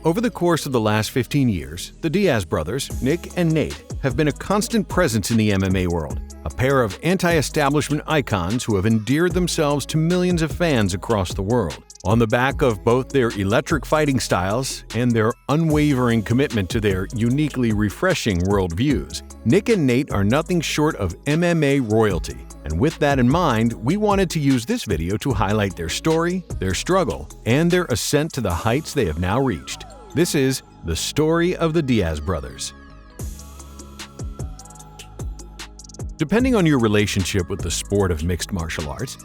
Over the course of the last 15 years, the Diaz brothers, Nick and Nate, have been a constant presence in the MMA world, a pair of anti-establishment icons who have endeared themselves to millions of fans across the world. On the back of both their electric fighting styles and their unwavering commitment to their uniquely refreshing worldviews, Nick and Nate are nothing short of MMA royalty. And with that in mind, we wanted to use this video to highlight their story, their struggle, and their ascent to the heights they have now reached. This is the story of the Diaz brothers. Depending on your relationship with the sport of mixed martial arts,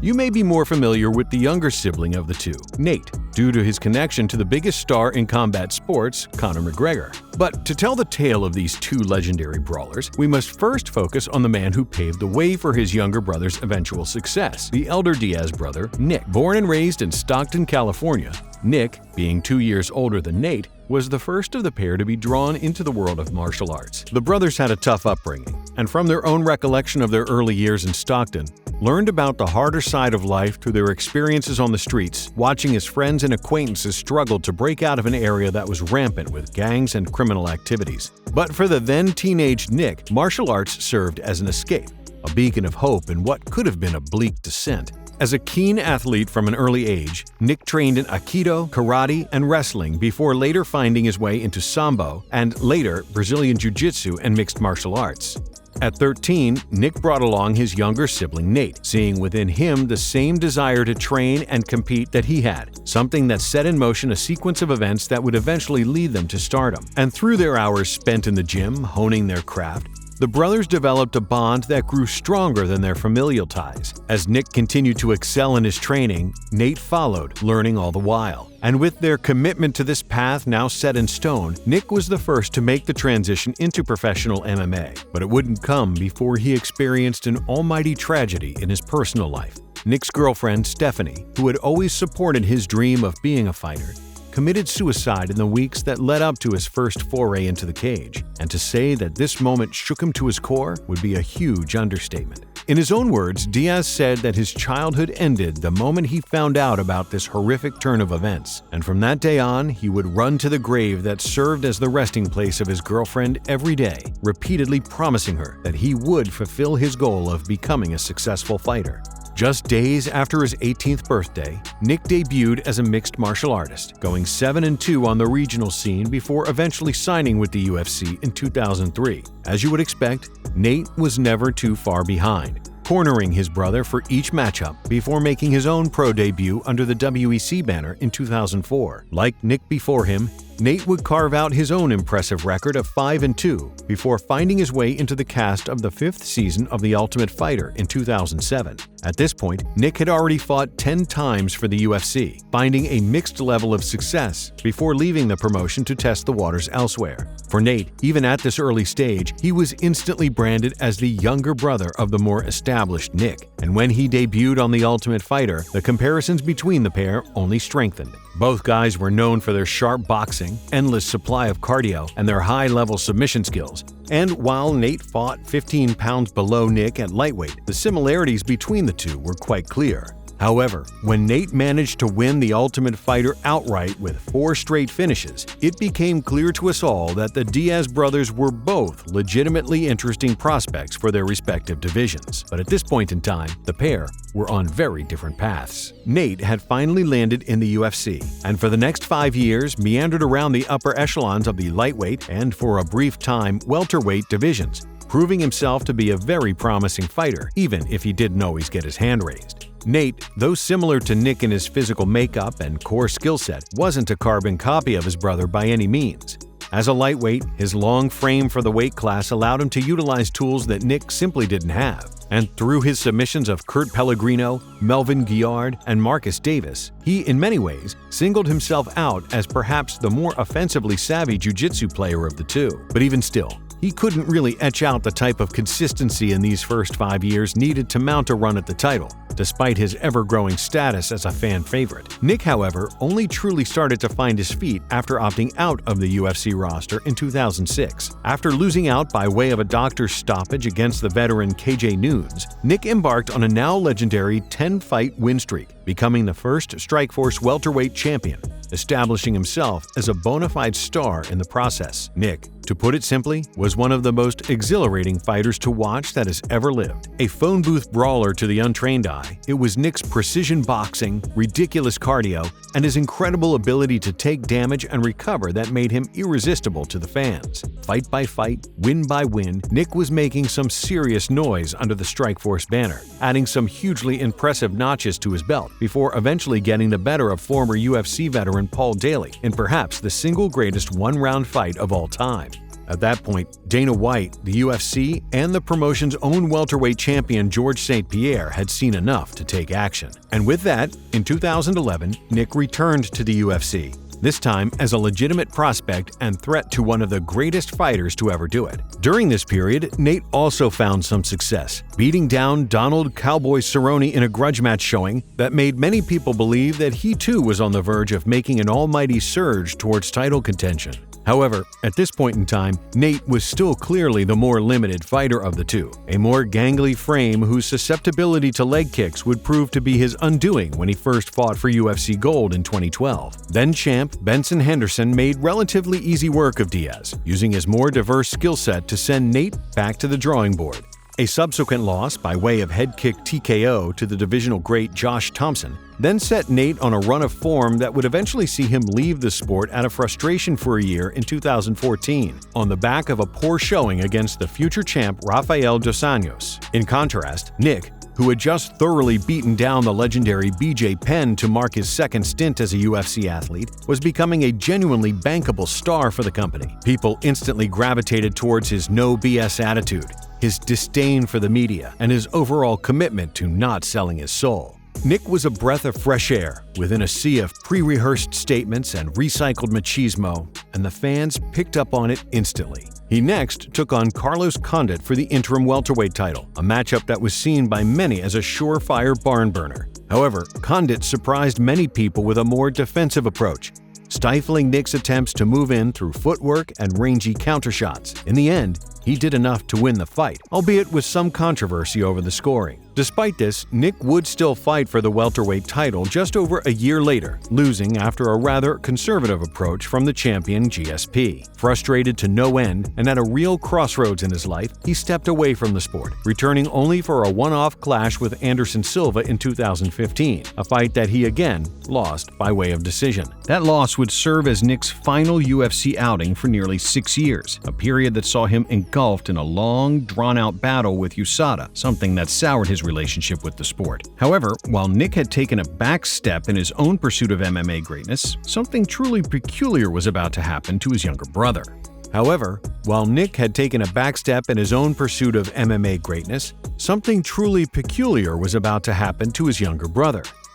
you may be more familiar with the younger sibling of the two, Nate, due to his connection to the biggest star in combat sports, Conor McGregor. But to tell the tale of these two legendary brawlers, we must first focus on the man who paved the way for his younger brother's eventual success, the elder Diaz brother, Nick. Born and raised in Stockton, California, Nick, being 2 years older than Nate, was the first of the pair to be drawn into the world of martial arts. The brothers had a tough upbringing, and from their own recollection of their early years in Stockton, learned about the harder side of life through their experiences on the streets, watching his friends and acquaintances struggle to break out of an area that was rampant with gangs and criminal activities. But for the then teenage Nick, martial arts served as an escape, a beacon of hope in what could have been a bleak descent. As a keen athlete from an early age, Nick trained in Aikido, karate, and wrestling before later finding his way into Sambo and later Brazilian Jiu-Jitsu and mixed martial arts. At 13, Nick brought along his younger sibling Nate, seeing within him the same desire to train and compete that he had, something that set in motion a sequence of events that would eventually lead them to stardom. And through their hours spent in the gym, honing their craft, the brothers developed a bond that grew stronger than their familial ties. As Nick continued to excel in his training, Nate followed, learning all the while. And with their commitment to this path now set in stone, Nick was the first to make the transition into professional MMA. But it wouldn't come before he experienced an almighty tragedy in his personal life. Nick's girlfriend, Stephanie, who had always supported his dream of being a fighter, committed suicide in the weeks that led up to his first foray into the cage, and to say that this moment shook him to his core would be a huge understatement. In his own words, Diaz said that his childhood ended the moment he found out about this horrific turn of events, and from that day on, he would run to the grave that served as the resting place of his girlfriend every day, repeatedly promising her that he would fulfill his goal of becoming a successful fighter. Just days after his 18th birthday, Nick debuted as a mixed martial artist, going 7-2 on the regional scene before eventually signing with the UFC in 2003. As you would expect, Nate was never too far behind, cornering his brother for each matchup before making his own pro debut under the WEC banner in 2004. Like Nick before him, Nate would carve out his own impressive record of 5-2 before finding his way into the cast of the 5th season of The Ultimate Fighter in 2007. At this point, Nick had already fought 10 times for the UFC, finding a mixed level of success before leaving the promotion to test the waters elsewhere. For Nate, even at this early stage, he was instantly branded as the younger brother of the more established Nick, and when he debuted on The Ultimate Fighter, the comparisons between the pair only strengthened. Both guys were known for their sharp boxing, endless supply of cardio, and their high-level submission skills. And while Nate fought 15 pounds below Nick at lightweight, the similarities between the two were quite clear. However, when Nate managed to win the Ultimate Fighter outright with 4 straight finishes, it became clear to us all that the Diaz brothers were both legitimately interesting prospects for their respective divisions. But at this point in time, the pair were on very different paths. Nate had finally landed in the UFC, and for the next 5 years meandered around the upper echelons of the lightweight and, for a brief time, welterweight divisions, proving himself to be a very promising fighter, even if he didn't always get his hand raised. Nate, though similar to Nick in his physical makeup and core skill set, wasn't a carbon copy of his brother by any means. As a lightweight, his long frame for the weight class allowed him to utilize tools that Nick simply didn't have. And through his submissions of Kurt Pellegrino, Melvin Guillard, and Marcus Davis, he, in many ways, singled himself out as perhaps the more offensively savvy jiu-jitsu player of the two. But even still, he couldn't really etch out the type of consistency in these first 5 years needed to mount a run at the title, despite his ever-growing status as a fan favorite. Nick, however, only truly started to find his feet after opting out of the UFC roster in 2006. After losing out by way of a doctor's stoppage against the veteran KJ Noons, Nick embarked on a now legendary 10-fight win streak, becoming the first Strikeforce welterweight champion, establishing himself as a bona fide star in the process. Nick, to put it simply, was one of the most exhilarating fighters to watch that has ever lived. A phone booth brawler to the untrained eye, it was Nick's precision boxing, ridiculous cardio, and his incredible ability to take damage and recover that made him irresistible to the fans. Fight by fight, win by win, Nick was making some serious noise under the Strikeforce banner, adding some hugely impressive notches to his belt, before eventually getting the better of former UFC veteran Paul Daly in perhaps the single greatest one-round fight of all time. At that point, Dana White, the UFC, and the promotion's own welterweight champion George St. Pierre had seen enough to take action. And with that, in 2011, Nick returned to the UFC, this time as a legitimate prospect and threat to one of the greatest fighters to ever do it. During this period, Nate also found some success, beating down Donald "Cowboy" Cerrone in a grudge match showing that made many people believe that he too was on the verge of making an almighty surge towards title contention. However, at this point in time, Nate was still clearly the more limited fighter of the two, a more gangly frame whose susceptibility to leg kicks would prove to be his undoing when he first fought for UFC Gold in 2012. Then champ Benson Henderson made relatively easy work of Diaz, using his more diverse skill set to send Nate back to the drawing board. A subsequent loss by way of head kick TKO to the divisional great Josh Thompson then set Nate on a run of form that would eventually see him leave the sport out of frustration for a year in 2014, on the back of a poor showing against the future champ Rafael dos Anjos. In contrast, Nick, who had just thoroughly beaten down the legendary BJ Penn to mark his second stint as a UFC athlete, was becoming a genuinely bankable star for the company. People instantly gravitated towards his no BS attitude, his disdain for the media, and his overall commitment to not selling his soul. Nick was a breath of fresh air within a sea of pre-rehearsed statements and recycled machismo, and the fans picked up on it instantly. He next took on Carlos Condit for the interim welterweight title, a matchup that was seen by many as a surefire barn burner. However, Condit surprised many people with a more defensive approach, stifling Nick's attempts to move in through footwork and rangy countershots. In the end, he did enough to win the fight, albeit with some controversy over the scoring. Despite this, Nick would still fight for the welterweight title just over a year later, losing after a rather conservative approach from the champion GSP. Frustrated to no end and at a real crossroads in his life, he stepped away from the sport, returning only for a one-off clash with Anderson Silva in 2015, a fight that he again lost by way of decision. That loss would serve as Nick's final UFC outing for nearly 6 years, a period that saw him engulfed in a long, drawn-out battle with USADA, something that soured his relationship with the sport. However, while Nick had taken a back step in his own pursuit of MMA greatness, something truly peculiar was about to happen to his younger brother.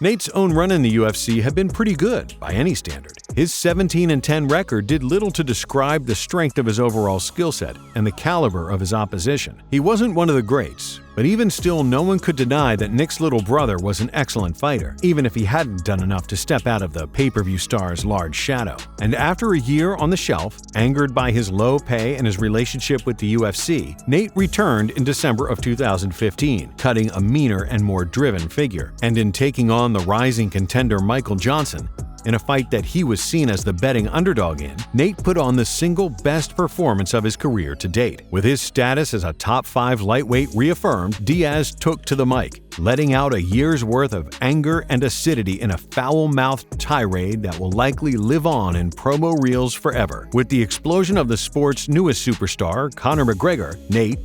Nate's own run in the UFC had been pretty good, by any standard. His 17-10 record did little to describe the strength of his overall skill set and the caliber of his opposition. He wasn't one of the greats, but even still, no one could deny that Nick's little brother was an excellent fighter, even if he hadn't done enough to step out of the pay-per-view star's large shadow. And after a year on the shelf, angered by his low pay and his relationship with the UFC, Nate returned in December of 2015, cutting a meaner and more driven figure. And in taking on the rising contender Michael Johnson, in a fight that he was seen as the betting underdog in, Nate put on the single best performance of his career to date. With his status as a top 5 lightweight reaffirmed, Diaz took to the mic, letting out a year's worth of anger and acidity in a foul-mouthed tirade that will likely live on in promo reels forever. With the explosion of the sport's newest superstar, Conor McGregor, Nate,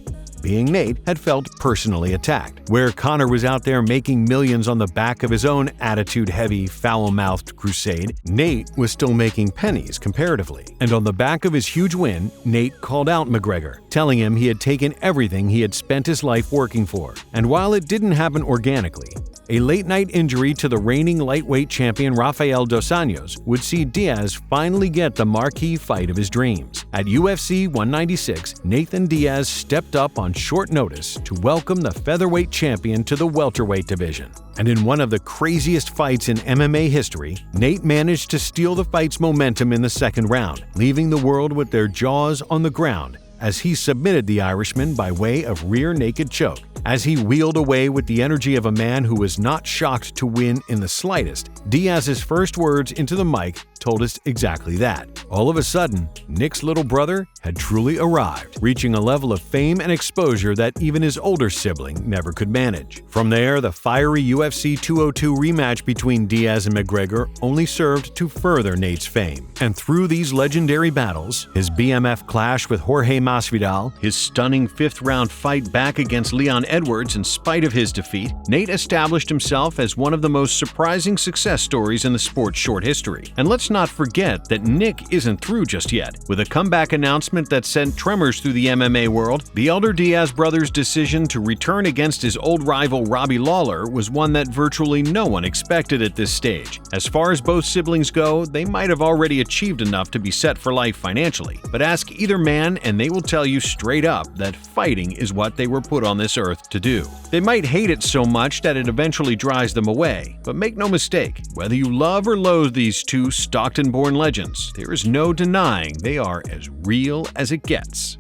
being Nate, had felt personally attacked. Where Conor was out there making millions on the back of his own attitude-heavy, foul-mouthed crusade, Nate was still making pennies comparatively. And on the back of his huge win, Nate called out McGregor, telling him he had taken everything he had spent his life working for. And while it didn't happen organically, A late-night injury to the reigning lightweight champion Rafael dos Anjos would see Diaz finally get the marquee fight of his dreams. At UFC 196, Nathan Diaz stepped up on short notice to welcome the featherweight champion to the welterweight division. And in one of the craziest fights in MMA history, Nate managed to steal the fight's momentum in the second round, leaving the world with their jaws on the ground as he submitted the Irishman by way of rear naked choke. As he wheeled away with the energy of a man who was not shocked to win in the slightest, Diaz's first words into the mic told us exactly that. All of a sudden, Nick's little brother had truly arrived, reaching a level of fame and exposure that even his older sibling never could manage. From there, the fiery UFC 202 rematch between Diaz and McGregor only served to further Nate's fame. And through these legendary battles, his BMF clash with Jorge Masvidal, his stunning fifth-round fight back against Leon Edwards in spite of his defeat, Nate established himself as one of the most surprising success stories in the sport's short history. And let's not forget that Nick isn't through just yet. With a comeback announcement that sent tremors through the MMA world, the elder Diaz brothers' decision to return against his old rival Robbie Lawler was one that virtually no one expected at this stage. As far as both siblings go, they might have already achieved enough to be set for life financially. But ask either man and they will tell you straight up that fighting is what they were put on this earth to do. They might hate it so much that it eventually drives them away, but make no mistake, whether you love or loathe these two Stockton-born legends, there is no denying they are as real as it gets.